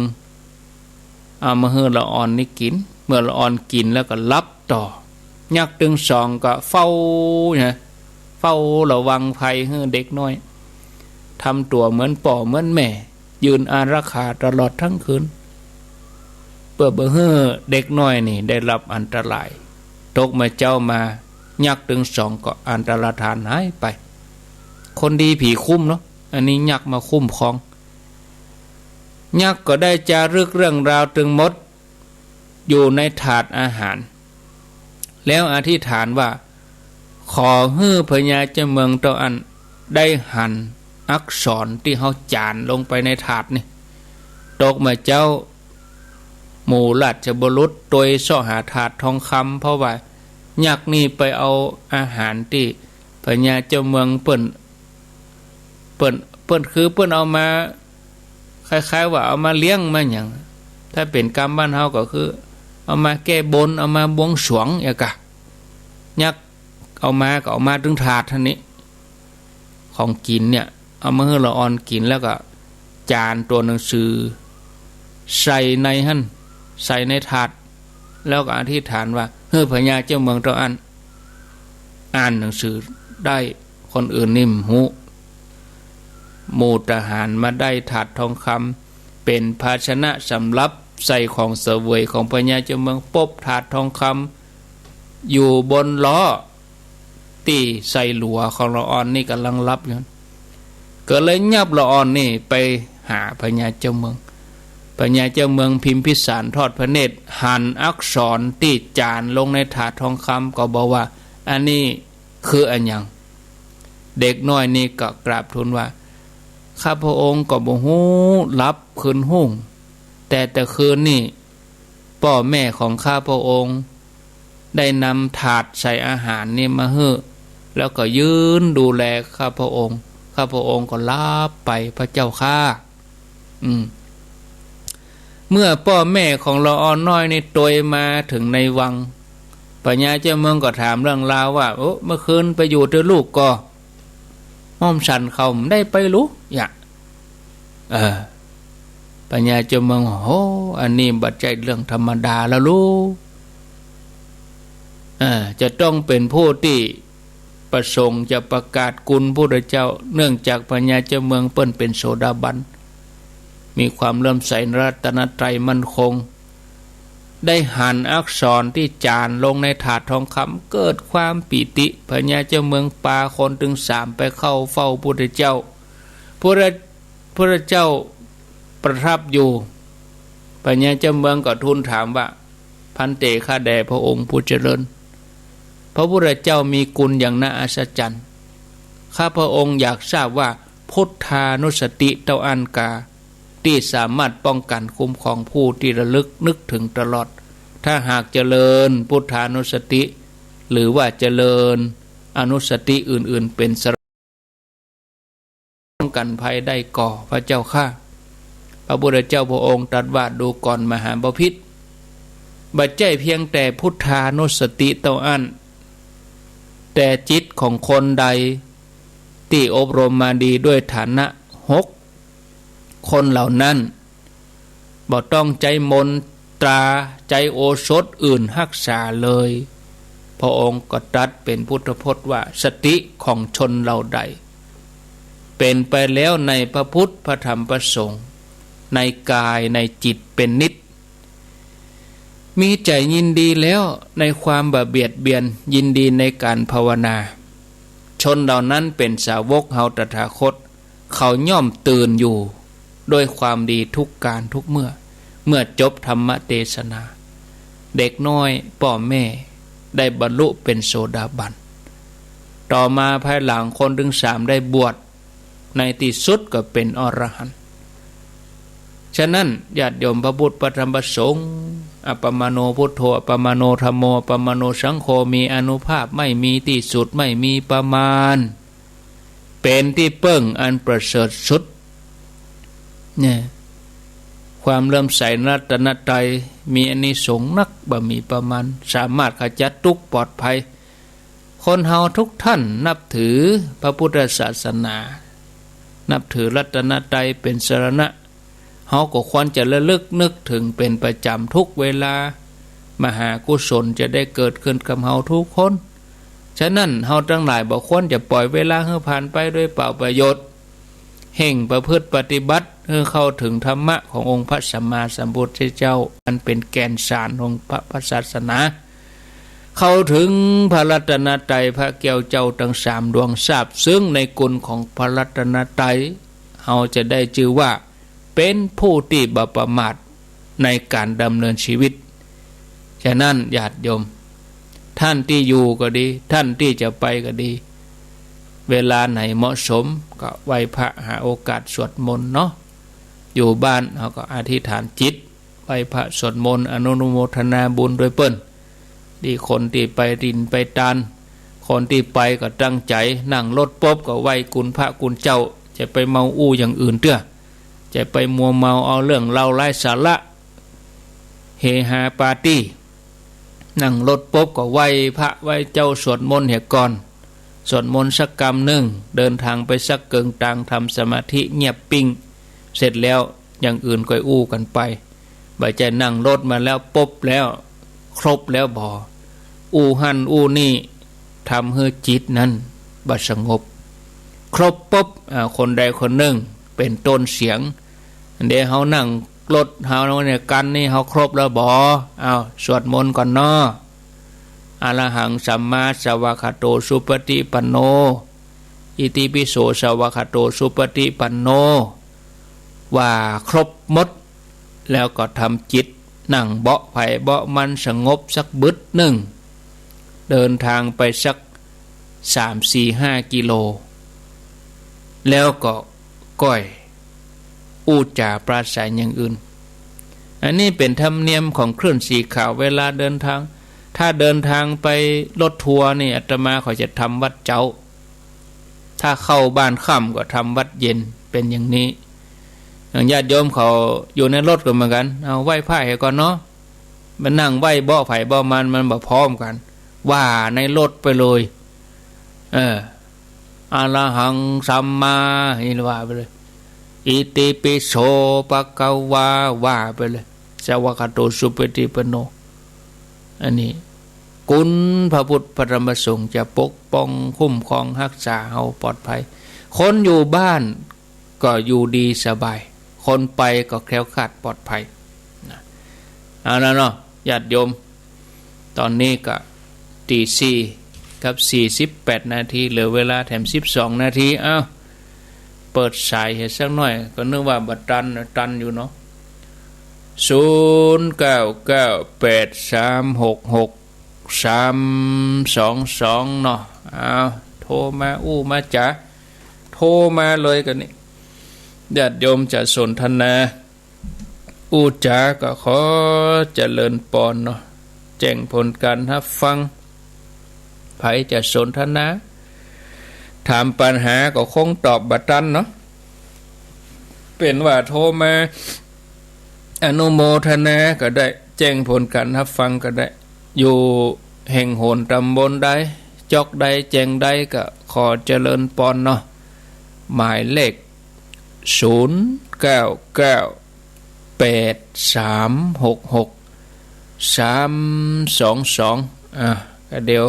เอามาให้ละอ่อนนี่กินเมื่อละอ่อนกินแล้วก็รับต่อยักษ์ตึงสองก็เฝ้านะเฝ้าระวังภัยให้เด็กน้อยทำตัวเหมือนป่อเหมือนแม่ยืนอารักขาตลอดทั้งคืนเพื่อบ่ให้เด็กน้อยนี่ได้รับอันตรายตกมาเจ้ามายักษ์ตึงสองก็อันตรธานหายไปคนดีผีคุ้มเนาะอันนี้ยักษ์มาคุ้มครองยักษ์ก็ได้จารึกเรื่องราวถึงหมดอยู่ในถาดอาหารแล้วอธิษฐานว่าขอให้พญาเจ้าเมืองเต้าอันได้หั่นอักษรที่เขาจานลงไปในถาดนี่ตกมาเจ้าหมู่ราชบุรุษโดยซ่อหาถาดทองคำเพราะว่ายักษ์นี่ไปเอาอาหารที่พญาเจ้าเมืองเปิ้นคือเปิ้นเอามาคล้ายๆว่าเอามาเลี้ยงมาอย่างถ้าเป็นกรรมบ้านเฮาก็คือเอามาแก้บนเอามาบวงสรวงอย่างกะยักษ์เอามาก็เอามาถึงถาดท่านนี้ของกินเนี่ยเอามาให้ละอ่อนกินแล้วก็จานตัวหนังสือใส่ในหั่นใส่ในถาดแล้วก็อธิษฐานว่าเฮ้ยพญาเจ้าเมืองเต้าอันอ่านหนังสือได้คนอื่นนิ่มหูหมู่ทหารมาได้ถาดทองคำเป็นภาชนะสำหรับใส่ของเสวยของพญาเจ้าเมืองปบถาดทองคำอยู่บนล้อตีใส่หลัวของละอ่อนนี่กำลังรับอยู่ก็เลยยับละอ่อนนี่ไปหาพญาเจ้าเมืองพญาเจ้าเมืองพิมพิสารทอดพระเนตรหั่นอักษรตีจานลงในถาดทองคำก็บอกว่าอันนี้คืออันยังเด็กน้อยนี่ก็กราบทูลว่าข้าพระองค์ก็บ่ฮู้รับคืนหุ่งแต่คืนนี่พ่อแม่ของข้าพระองค์ได้นำถาดใส่อาหารนี่มาให้แล้วก็ยืนดูแลข้าพระองค์ก็รับไปพระเจ้าข้าเมื่อพ่อแม่ของละอ่อนน้อยนี่โตยมาถึงในวังพญาเจ้าเมืองก็ถามเรื่องราวว่าโอ้เมื่อคืนไปอยู่เจอลูกก็ม่อมฉันเขาได้ไปรู้อย่าพญาเจ้าเมืองโอ้อันนี้บัดใจเรื่องธรรมดาแล้วลูกจะต้องเป็นผู้ที่ประสงค์จะประกาศกุลพระพุทธเจ้าเนื่องจากพญาเจ้าเมืองเปิ้นเป็นโสดาบันมีความเลื่อมใสในรัตนตรัยมั่นคงได้หั่นอักษรที่จานลงในถาดทองคำเกิดความปิติพญาเจ้าเมืองปาคนถึง3ไปเข้าเฝ้าพระพุทธเจ้าพระเจ้าประทับอยู่พญาเจ้าเมืองก็ทูลถามว่าพันเตข้าแด่พระองค์ผู้เจริญพระพุทธเจ้ามีกุลอย่างน่าอัศจรรย์ข้าพระองค์อยากทราบว่าพุทธานุสติเต้าอันกาที่สามารถป้องกันคุ้มครองผู้ที่ระลึกนึกถึงตลอดถ้าหากเจริญพุทธานุสติหรือว่าเจริญอนุสติอื่นๆเป็นสรป้องกันภัยได้ก่อพระเจ้าข้าพระพุทธเจ้าพระองค์ตรัสว่าดูก่อนมหาบพิตรบัดใจเพียงแต่พุทธานุสติเต้าอันแต่จิตของคนใดที่อบรมมาดีด้วยฐานะ6คนเหล่านั้นบ่ต้องใจมนตราใจโอสถอื่นรักษาเลยพระองค์ก็ตรัสเป็นพุทธพจน์ว่าสติของชนเหล่าใดเป็นไปแล้วในพระพุทธพระธรรมพระสงฆ์ในกายในจิตเป็นนิจมีใจยินดีแล้วในความบาเบียดเบียนยินดีในการภาวนาชนเหล่านั้นเป็นสาวกเฮาตถาคตเขาย่อมตื่นอยู่ด้วยความดีทุกการทุกเมื่อจบธรรมเทศนาเด็กน้อยพ่อแม่ได้บรรลุเป็นโสดาบันต่อมาภายหลังคนถึง3ได้บวชในที่สุดก็เป็นอรหันต์ฉะนั้นญาติโยมพระพุทธพระธรรมพระสงฆ์อัปปมาโนพุทโธอัปปมาโนธัมโมอัปปมาโนสังโฆมีอานุภาพไม่มีที่สุดไม่มีประมาณเป็นที่เปิ้งอันประเสริฐสุดเนี่ยความเลื่อมใสในรัตนตรัย มีอานิสงส์นักบ่มีประมาณสามารถขจัดทุกข์ปลอดภัยคนเฮาทุกท่านนับถือพระพุทธศาสนานับถือรัตนตรัยเป็นสรณะเฮาก็ควรจะระลึกนึกถึงเป็นประจำทุกเวลามหากุศลจะได้เกิดขึ้นกับเฮาทุกคนฉะนั้นเฮาทั้งหลายบ่ควรจะปล่อยเวลาให้ผ่านไปด้วยเปล่าประโยชน์เห่งประพฤติปฏิบัติเพื่อเข้าถึงธรรมะขององค์พระสัมมาสัมพุทธเจ้าอันเป็นแกนสารของพระศาสนาเข้าถึงพระรัตนตรัยพระแก้วเจ้าทั้งสามดวงทราบซึ่งในกุลของพระรัตนตรัยเฮาจะได้ชื่อว่าเป็นผู้ที่บ่ประมาทในการดำเนินชีวิตฉะนั้นญาติโยมท่านที่อยู่ก็ดีท่านที่จะไปก็ดีเวลาไหนเหมาะสมก็ไหว้พระหาโอกาสสวดมนต์เนาะอยู่บ้านเราก็อธิษฐานจิตไหว้พระสวดมนต์อนุโมทนาบุญโดยเปิ้นดีคนที่ไปรินไปตานคนที่ไปก็ตั้งใจนั่งรถป๊บก็ไหว้คุณพระคุณเจ้าจะไปเมาอู้อย่างอื่นเตื้อจะไปมัวเมาเอาเรื่องเล่าไร้สาระเฮฮาปาร์ตี้นั่งรถป๊บก็ไหว้พระไหว้เจ้าสวดมนต์เหตุก่อนสวดมนต์สักกรรมหนึ่งเดินทางไปสักเกิงต่างทำสมาธิเงียบปิ้งเสร็จแล้วอย่างอื่นก็อู้กันไปใบใจนั่งรถมาแล้วป๊บแล้วครบแล้วบ่อู้หันอู้นี่ทำให้จิตนั้นบัดสงบครบป๊บคนใดคนหนึ่งเป็นต้นเสียงเดี๋ยวเขานั่งรถเขาเนี่ยกันนี่เขาครบแล้วบ่สวดมนต์ก่อนเนาะอรหังสัมมาสวากขาโตสุปฏิปันโนอิติปิโสสวากขาโตสุปฏิปันโนว่าครบหมดแล้วก็ทำจิตนั่งเบาะไผ่เบาะมันสงบสักบึดหนึ่งเดินทางไปสัก3-4-5 กิโลแล้วก็ก้อยอู้จ่าปราศัยอย่างอื่นอันนี้เป็นธรรมเนียมของเคลื่อนสีขาวเวลาเดินทางถ้าเดินทางไปรถทัวร์นี่อาตมาเขาจะทำวัดเจ้าถ้าเข้าบ้านค่ำก็ทำวัดเย็นเป็นอย่างนี้ญาติโยมเขาอยู่ในรถก็เหมือนกันเอาไหว้พระให้ก่อนเนาะมันนั่งไหว้เบาะไผ่เบาะมันบ่พร้อมกันว่าในรถไปเลยอรหังสัมมานี่ว่าไปเลยอิติปิโสภะคะวาว่าไปเลยสวากขาโตสุปฏิปันโนอันนี้คุณพระพุทธพระธรรมสงฆ์จะปกป้องคุ้มครองรักษาเฮาปลอดภัยคนอยู่บ้านก็อยู่ดีสบายคนไปก็แคล้วคลาดปลอดภัยเอาแล้วเนาะญาติโยมตอนนี้ก็ตี 4:48 นาทีเหลือเวลาแถม12 นาทีเปิดสายให้สักหน่อยก็นึกว่าบัดตันอยู่เนาะ0998366322เนาะโทรมามาจ๋าโทรมาเลยกันนี่ญาติโยมจะสนทนาจ๋าก็ขอเจริญปอนเนาะแจ้งผลการรับฟังไผจะสนทนาถามปัญหาก็คงตอบบัดตันเนาะเป็นว่าโทรมาอนุโมทนาก็ได้แจ้งผลการรับฟังก็ได้อยู่แห่งโหนตำบลใดจอกใดแจ้งใดก็ขอเจริญปอนเนาะหมายเลข0998366322ก็เดี๋ยว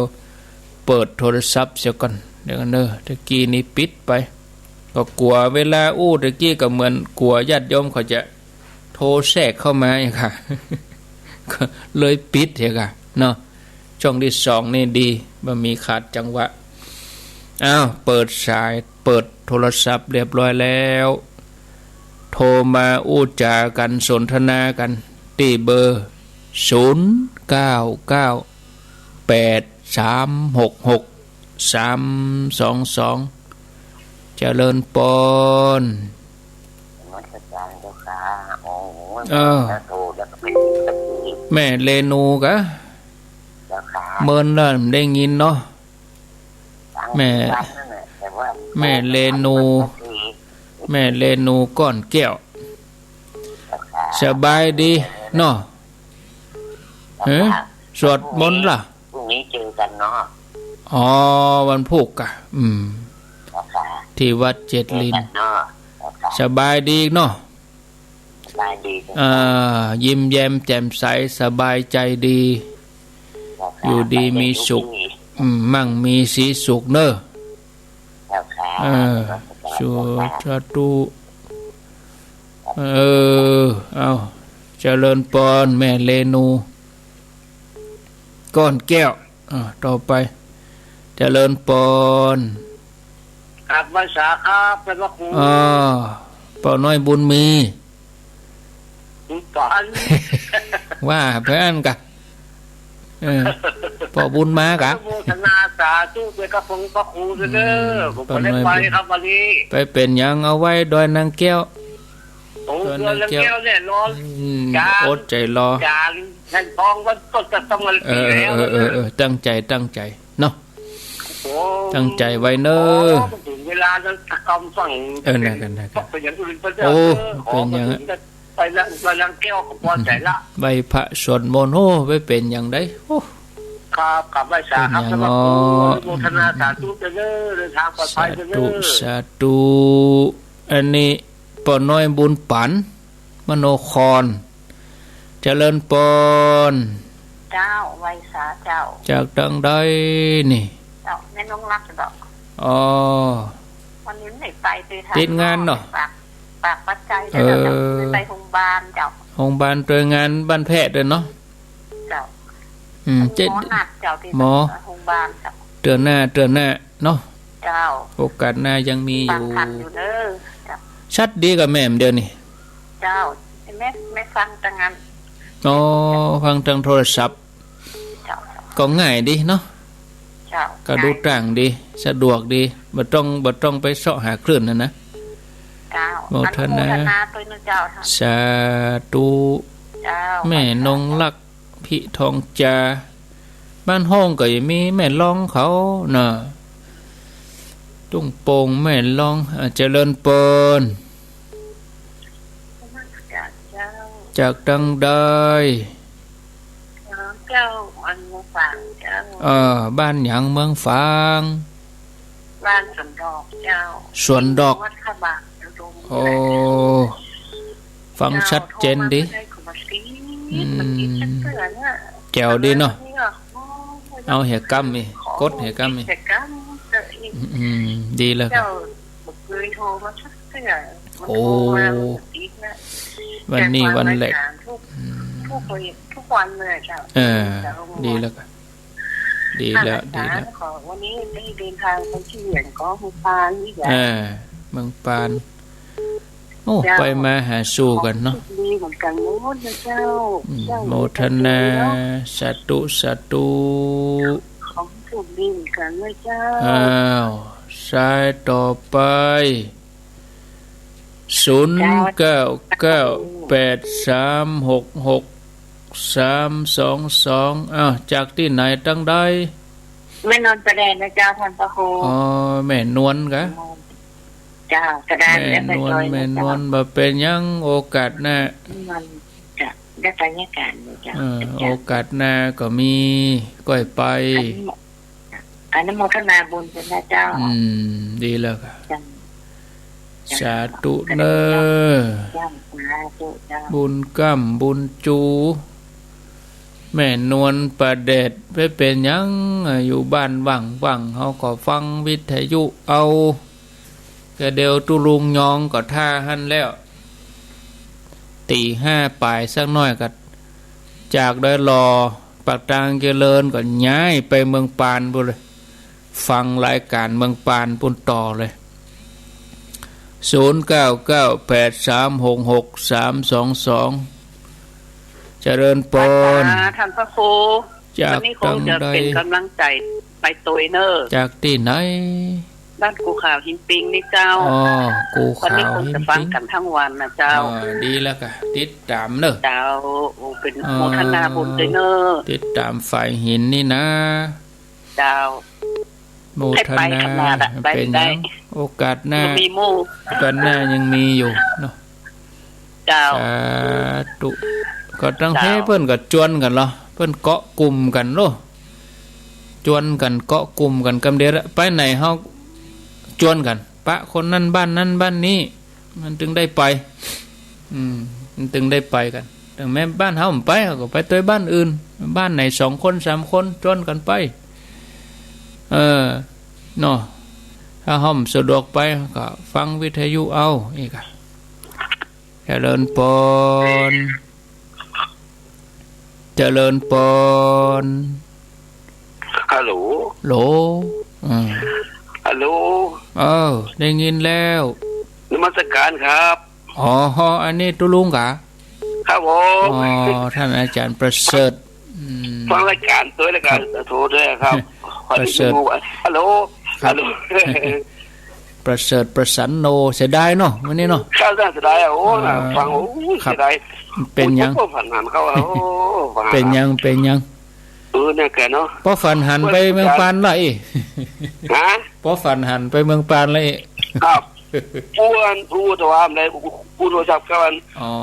เปิดโทรศัพท์เสียก่อนเดี๋ยวกันเนอะตะกี้นี้ปิดไปก็กลัวเวลาตะกี้ก็เหมือนกลัวญาติโยมเขาจะโทรแทรกเข้ามาอย่างค่ะ เลยปิดอย่างค่ะเนาะช่องที่2นี่ดีบ่มีขาดจังหวะเปิดสายเปิดโทรศัพท์เรียบร้อยแล้วโทรมาจากันสนทนากันที่เบอร์0998366322เจริญปอนแม่เรนูกะเมินแล้วได้ยินเนาะแม่เรนูก้อนแก้วสบายดีเนาะ เฮ้สวดมนต์ล่ะพรุ่งนี้เจอกันเนาะอ๋อวันพุธกะที่วัดเจ็ดลินสบายดีเนาะสบายดียิ้มแย้มแจ่มใสสบายใจดีอยู่ดีมีสุขมั่งมีสีสุขเนอะชัวชาตุเอาเจริญปอนแม่เลนูก้อนแก้วต่อไปเจริญปอนครับภาษาครับเป็นว่าครูปอน้อยบุญมีก่อนว่าเพื่อนกะปอบุญมากะโมทนาสาธุเป็นกระพงพระครูเด้อผมไม่ได้ไปครับวันนี้ไปเป็นยังเอาไว้ดอยนางแก้วดอยนางแก้วเนี่ยรออดใจรอจานแทงทองวันต้นจะต้องวันปีแล้วตั้งใจเนาะตั้งใจไว้เนอะถึงเวลาจะกำสั่งนั่นกันเป็นอย่างอื่นเป็นอย่างไปแล้วแก้วก็พอใจละใบพระสวดมนต์ไปเป็นอย่างไดครับกับใบสาครับสำหรับโมทนาสาธุเด้อเดินทางปลอดภัยเด้อสาธุอันนี้ปอน้อยบุญปันมโนครเจริญปอนเจ้าไวสาเจ้าจากดังใดนี่เจ้าแม่น้องรักดอกวันนี้ไม่ไปติดงานเนาะปากปัจจัยจะไปโรงพยาบาลเจ้าโรงพยาบาลตัวงานบ้านแพทย์ด้วยเนาะเจ้าหมอนัดเจ้าที่โรงพยาบาลเจ้าเดือนหน้าเนาะเจ้าโอกาสหน้ายังมีอยู่เด้อชัดดีกับแม่เดี๋ยวนี้เจ้าแม่ฟังตั้งงานฟังทางโทรศัพท์ก็ง่ายดีเนาะก็ดูต่างดีสะดวกดีบ่ต้องไปเสาะหาคลื่นนะโมทนาสาธุแม่นงลักพิทองจาบ้านห้องก็ยังมีแม่ลองเขาน่ะตุ้งโป่งแม่ลองเจริญเปิลจากดังได้เจ้าอันเมืองฝางเจ้าบ้านหยังเมืองฝางบ้านสวนดอกเจ้าสวนดอกฟังชัดเจนดิแก้วดีเนาะเอาเหกัมนี่กดเหกัมนี่ดีแล้วโอ้วันนี้วันแรกทุกวันเลยเจ้าดีแล้วกันดีแล้ววันนี้ได้เดินทางไปที่เมืองก็เมืองปานนี่แหละเมืองปานโอ้ไปมาหาสู่กันเนาะดีเหมือนกันโมทนาเจ้าโมทนาสาธุของถูกดีเหมือนกันเลยเจ้าสายต่อไป0998366322จากที่ไหนตั้งได้แม่นอนประแดนนะเจ้าท่านพระครูแม่นวลกะเจ้ากระดานแม่นวลบ่เป็นยังโอกาสหน้ามันจะได้บรรยากาศเจ้าโอกาสหน้าก็มีก้อยไปอนุโมทนาบุญเป็นเจ้าดีแล้วค่ะสาธุเนอบุญกัมบุญจูแม่นวลประเด็ดไปเป็นยังอยู่บ้านว่างเฮาก็ฟังวิทยุเอาก็เดียวตุลุงยองก็ท่าหั่นแล้วตีห้าปลายสักน้อยก็จากได้รอปากทางเจริญก็ย้ายไปเมืองปานพุ่นเลยฟังรายการเมืองปานปุ่นต่อเลย0998366322เจริญปนท่านพระครูจากตังใดเป็นกำลังใจไปตัวเนอร์จากที่ไหนบ้านกูข่าวหินปิงนี่เจ้ากูข่าวหินปิงฟังกันทั้งวันนะเจ้าดีแล้วก็ติดตามเนอะเจ้าเป็นโมทนาบุญเนอร์ติดตามฝ่ายหินนี่นะเจ้าโมทนาเป็นยังโอกาสหน้าโอกาสหน้ายังมีอยู่เนาะเจ้าสาธุก็ตั้งให้เพิ่นก็จวนกันเหรอ เพิ่นเกาะกลุ่มกันโลจวนกันเกาะกลุ่มกันกำเดียไปไหนเฮาจวนกันปะคนนั้นบ้านนั้นบ้านนี้มันถึงได้ไปมันถึงได้ไปกันแต่แม่บ้านเฮาไม่ไปเขาก็ไปตัวบ้านอื่นบ้านไหน2 คน 3 คนจวนกันไปเนาะถ้าเฮาสะดวกไปก็ฟังวิทยุเอาอีกอ่ะเจริญพรเจริญพรฮัลโหลโหลฮัลโหลได้ยินแล้วนมัสการครับอันนี้ตุลุงกะครับผมท่านอาจารย์ประเสริฐฟังรายการตัวรายการโทรด้วยครับประเสริฐฮัลโหลประเสริฐประสันโนเสียดายเนาะวันนี้เนาะข้าวเสียดายฟังเสียดายเป็นยังฝันหันเขาเป็นยังเนี่ยแกเนาะพอฝันหันไปเมืองปานเลยพอฝันหันไปเมืองปานเลยครับพูดตัวอะไรพูดโทรศัพท์กัน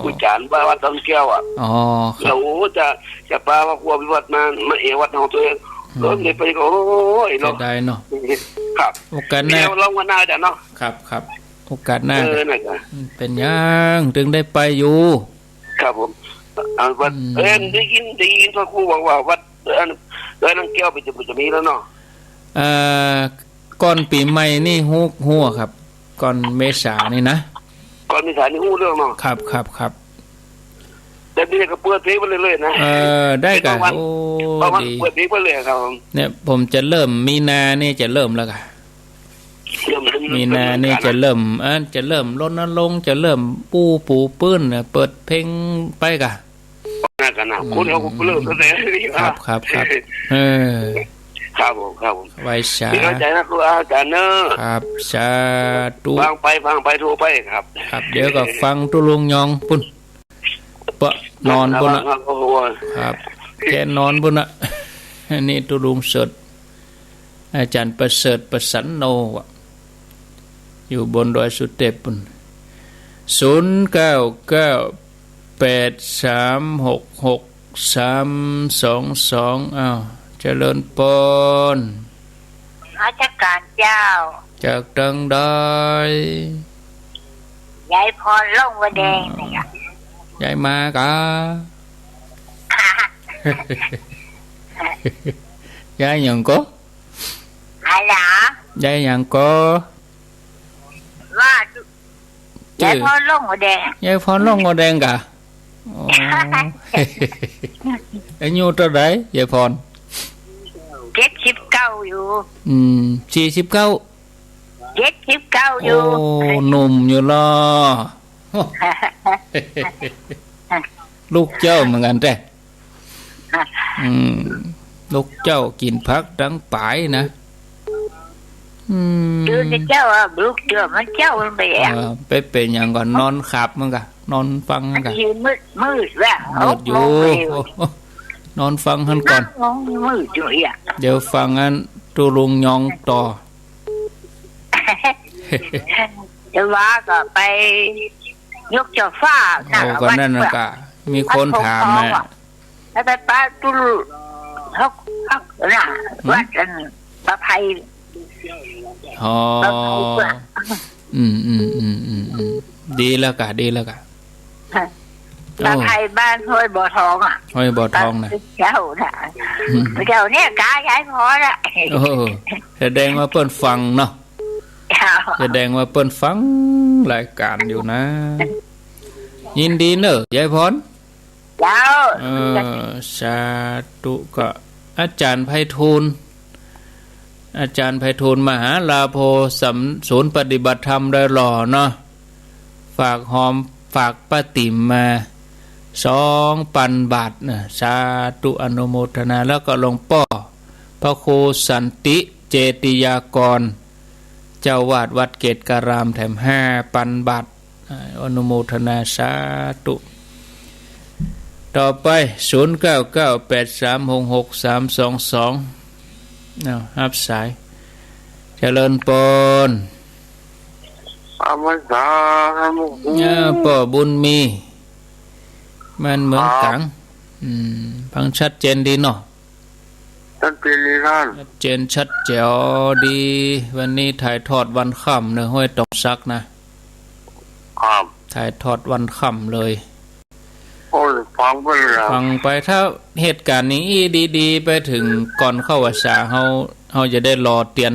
พูดจานว่าวัดตอนแก้วอ่ะเราจะปาว่าครัววิวัฒน์มาเอวัดของตัวเองเด็กไปก็โอ้ยได้เนาะครับโอกาสหน้าลองวันหน้าจ้ะเนาะครับโอกาสหน้าเป็นยังถึงได้ไปอยู่ครับผมวัดได้ยินพ่อครูบอกว่าวัดนั่งแก้วไปจะมีแล้วเนาะก่อนปีใหม่นี่หัวครับก่อนเมษานี่นะก่อนเมษานี่หูเรื่องเนาะครับแต่นี่ก็เปิดเพลงไปเรื่อยๆนะได้กันโอ้ดีเปิดเพลงไปเลยครับเนี่ยผมจะเริ่มมีนานี่จะเริ่มแล้วกันมีนานี่จะเริ่มรณรงค์จะเริ่มปูปื้นเปิดเพลงไปกันน่ากันนะคุณเขาเริ่มตั้งแต่นี้ครับครับผมไว้สาเข้าใจนะครูอาจารย์เนอะครับสาธุฟังไปโทรไปครับเดี๋ยวก็ฟังตุลุงยองปุ่นปะนอนปุ่นครับแค่นอนปุ่นนี่ตุลุงเสดอาจารย์ประเสริฐประสันโนอยู่บนดอยสุเทพปุ่น0998366322เจริญพรราชการเจ้าจากดังได้ยายพรล่องวัวแดงเนี่ยยายมากะยายยังก็อะไรยายยังก็ว่ายายพรล่องวัวแดงยายพรล่องวัวแดงกะอายุเท่าไหร่ยายพร79อยู่49 79อยู่โอ้หนุ่มอยู่ล่ะลูกเจ้าเหมือนกันแต่ลูกเจ้ากินผักทั้งปลายนะคือเจ้าลูกเจ้ามันเจ้ามันไปเป็นอย่างก่อนนอนขับมั้งกะนอนฟังมั้งกะมืดแล้วมืดอยู่นอนฟังท่านก่อนเดี๋ยวฟังอันตุลุงยองต่อจะว่าก็ไปยกเจ้าฟ้าก็นั่นก็มีคนถามนะแล้วไปป้าตุลเขาน่ะวัดกันประภัยดีแล้วกะตาไทยบ้านห้วยบ่อทองห้วยบ่อทองนะเจ้าเนี่ยกาย้ายพอละแสดงว่าเปิ้นฟังเนาะแสดงว่าเปิ้นฟังรายการอยู่นะยินดีเนอะยายพรเจ้าสาธุก็อาจารย์ไพฑูรย์มหาลาโภศูนย์ปฏิบัติธรรมได้หล่อเนาะฝากป้าติ๋มมา2,000 บาทนะสาธุอนุโมทนาแล้วก็หลวงพ่อพระครูสันติเจติยากรเจ้าวาดวัดเกตการามแถม5,000 บาทอนุโมทนาสาธุต่อไป0998366322รับสายเจริญปนป่อบุญมีมันเหมือนกัง ฟังชัดเจนดีเนาะชัดเจนดีครับชัดเจนชัดแจ๋วดีวันนี้ถ่ายทอดวันค่ำเนอะห้วยตกซักนะครับถ่ายทอดวันค่ำเลยโอ้ยฟังไปเลยฟังไปถ้าเหตุการณ์นี้ดีๆไปถึงก่อนเข้าวัดสาเฮาจะได้รอเตียน